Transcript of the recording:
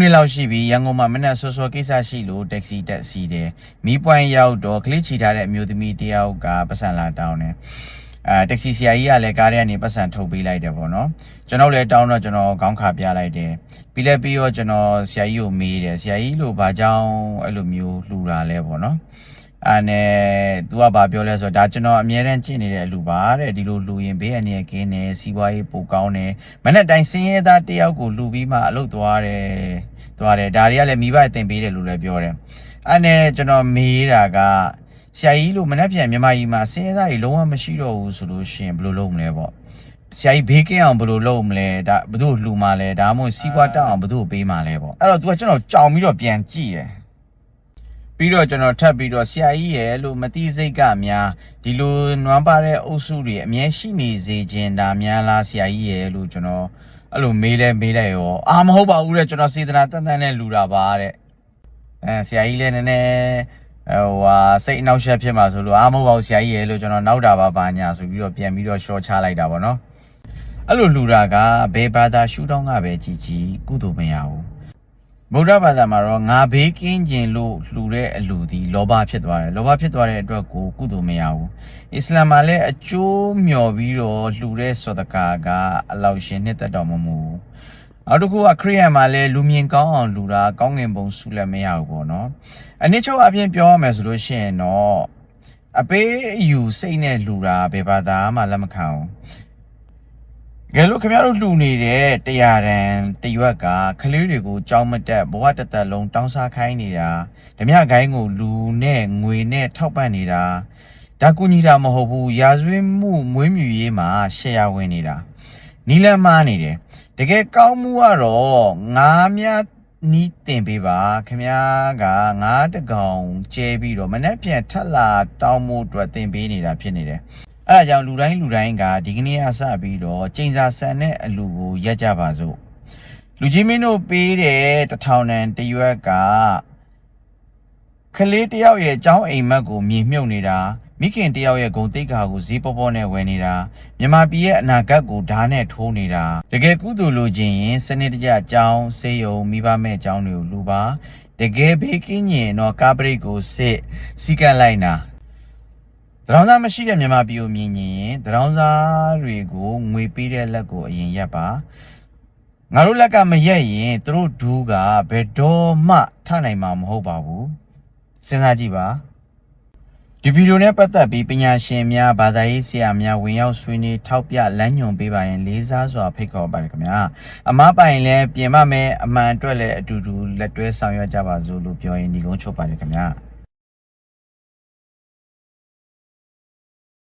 နှစ်လောက်ရှိပြီရန်ကုန်မှာမနေ့ဆော့ဆော့ကိစ္စရှိလို့တက္ကစီတက်စီတယ်မီးပွိုင်းရောက်တော့ကလစ်ချီထားတဲ့အမျိုးသမီးတယောက်ကပတ်စံလာတောင်းတယ်တက္ကစီဆရာကြီးကလည်းကားထဲကနေပတ်စံထုတ်ပေးလိုက်တယ်ပေါ့နော်ကျွန်တော်လည်းတောင်းတော့ကျွန်တော်ခေါင်းခါပြလိုက်တယ်ပြီးတော့ကျွန်တော်ဆရာကြီးကိုမေးတယ်ဆရာကြီးလို့ဘာကြောင့်အဲ့လိုမျိုးလှူတာလဲပေါ့နော်အဲ့နဲ့ तू ကဘာပြောလဲဆိုတော့ဒါကျွန်တော်အမြဲတမ်းကြည့်နေတဲ့အလူပါတဲ့ဒီလိုလှူရင်ဘေးအနေနဲ့ကင်းတယ်စီးပွားရေးပိုကောင်းတယ်မနေ့တိုင်းစင်းရဲသားတယောက်ကိုလှူပြီးမှအလုပ်သွားတယ်ဒါတွေကလည်းမိဘအသင်ပေးတယ်လို့လည်းပြောတယ်အဲ့နဲ့ကျွန်တော်မေးတာကဆရာကြီးလို့မနေ့ပြန်မြန်မာပြည်မှာစင်းရဲသားတွေလုံးဝမရှိတော့ဘူးဆိုလို့ရှိရင်ဘယ်လိုလုပ်မလဲပေါ့ဆရာကြီးဘေးကင်းအောင်ဘယ်လိုလုပ်မလဲဒါဘယ်သူ့လှူမှလဲဒါမှမဟုတ်စီးပွားတက်အောင်ဘယ်သူ့ပေးမှလဲပေါ့အဲ့တော့ तू ကကျွန်တော်ကြောင်ပြီးတော့ပြန်ကြည့်တယ်ပြီးတော့ကျွန်တော်ထပ်ပြီးတော့ဆရာကြီးရဲ့လို့မတိစိတ်ကများဒီလိုနွမ်းပါတဲ့အုပ်စုတွေအမြဲရှိနေစေခြင်းဒါများလားဆရာကြီးရဲ့လို့ကျွန်တော်အဲ့လိုမေးလိုက်ရောမဟုတ်ပါဘူးတဲ့ကျွန်တော်စေတနာတန်နဲ့လူတာပါတဲ့ဆရာကြီးလည်းနည်းနည်းစိတ်အနှောက်အယှက်ဖြစ်မှာဆိုလို့မဟုတ်ပါဘူးဆရာကြီးရဲ့လို့ကျွန်တော်နောက်တာပါညာဆိုပြီးတော့ပြန်ပြီးတော့ရှော့ချလိုက်တာပေါ့နော်အဲ့လိုလူတာကဘယ်ဘာသာရှုထောင့်ကပဲကြည်ကုသိုလ်မရဘူးဗုဒ္ဓဘာသာမှာတော့ငါဘေးကင်းခြင်းလို့လှူတဲ့အလူသည်လောဘဖြစ်သွားတယ်လောဘဖြစ်သွားတဲ့အတွက်ကိုကုသိုလ်မရဘူးအစ္စလာမ်မှာလည်းအကျိုးမျှော်ပြီးတော့လှူတဲ့စောဒကာကအလောက်ရှင်နှစ်သက်တော်မမူနောက်တစ်ခုကခရစ်ယာန်မှာလည်းလူမြင်ကောင်းအောင်လှူတာကောင်းငင်ပုံဆုလည်းမရဘူးပေါ့နော်အနည်းချုပ်အပြင်ပြောရမယ်ဆိုလို့ရှိရင်တော့အပေးအယူစိတ်နဲ့လှူတာဘယ်ဘာသာမှလက်မခံဘူးကဲလို့ခင်ဗျားတို့လှူနေတဲ့100တန်တရွက်ကကလေးတွေကိုကြောင်းမတက်ဘဝတသက်လုံးတောင်းစားခိုင်းနေတာဓမြခိုင်းကိုလူနဲ့ငွေနဲ့ထောက်ပံ့နေတာဒါကူညီတာမဟုတ်ဘူးရာဇဝတ်မှုမွေးမြူရေးမှာရှယ်ယာဝင်နေတာနီလန်းမားနေတယ်တကယ်ကောင်းမှုကတော့ငါးများနီးတင်ပေးပါခင်ဗျားကငါးတကောင်ကျဲပြီးတော့မနေ့ပြန်ထက်လာတောင်းမှုအတွက်တင်ပေးနေတာဖြစ်နေတယ်အဲ့ဒါကြောင့်လူတိုင်းကဒီကနေ့အစပြီးတော့ကျင်းစာဆန်တဲ့အလူကိုရက်ကြပါစို့လူကြီးမင်းတို့ပေးတဲ့1000တန်တရွက်ကကလေးတယောက်ရဲ့အကြောင်းအိမ်မက်ကိုမြေမြုပ်နေတာမိခင်တယောက်ရဲ့ဂုံတိတ်ခါကိုဈေးပေါ်နဲ့ဝယ်နေတာမြန်မာပြည်ရဲ့အနာဂတ်ကိုဓာတ်နဲ့ထိုးနေတာတကယ်ကုသိုလ်လိုချင်ရင်စနစ်တကျအကြောင်းစေယုံမိဘမဲ့အကြောင်းတွေကိုလူပါတကယ်ဘေးကင်းရင်တော့ကာပရိတ်ကိုစစ်စီကန့်လိုက်နာတရောင်းစားမရှိတဲ့မြန်မာပြည်ကိုမြင်ရင်တရောင်းစားတွေကိုငွေပေးတဲ့လက်ကိုအရင်ရက်ပါငါတို့လက်ကမရက်ရင်သူတို့ဒူးကဘယ်တော့မှထနိုင်မှာမဟုတ်ပါဘူးစဉ်းစားကြည့်ပါဒီဗီဒီယိုနဲ့ပတ်သက်ပြီးပညာရှင်များဘာသာရေးဆရာများဝင်ရောက်ဆွေးနွေးထောက်ပြလမ်းညွှန်ပေးပါရင်လေးစားစွာဖိတ်ခေါ်ပါတယ်ခင်ဗျာအမားပိုင်လည်းပြင်မမယ်အမှန်အတွက်လည်းအတူတူလက်တွဲဆောင်ရွက်ကြပါစို့လို့ပြောရင်ဒီကုန်းချုပ်ပါတယ်ခင်ဗျာ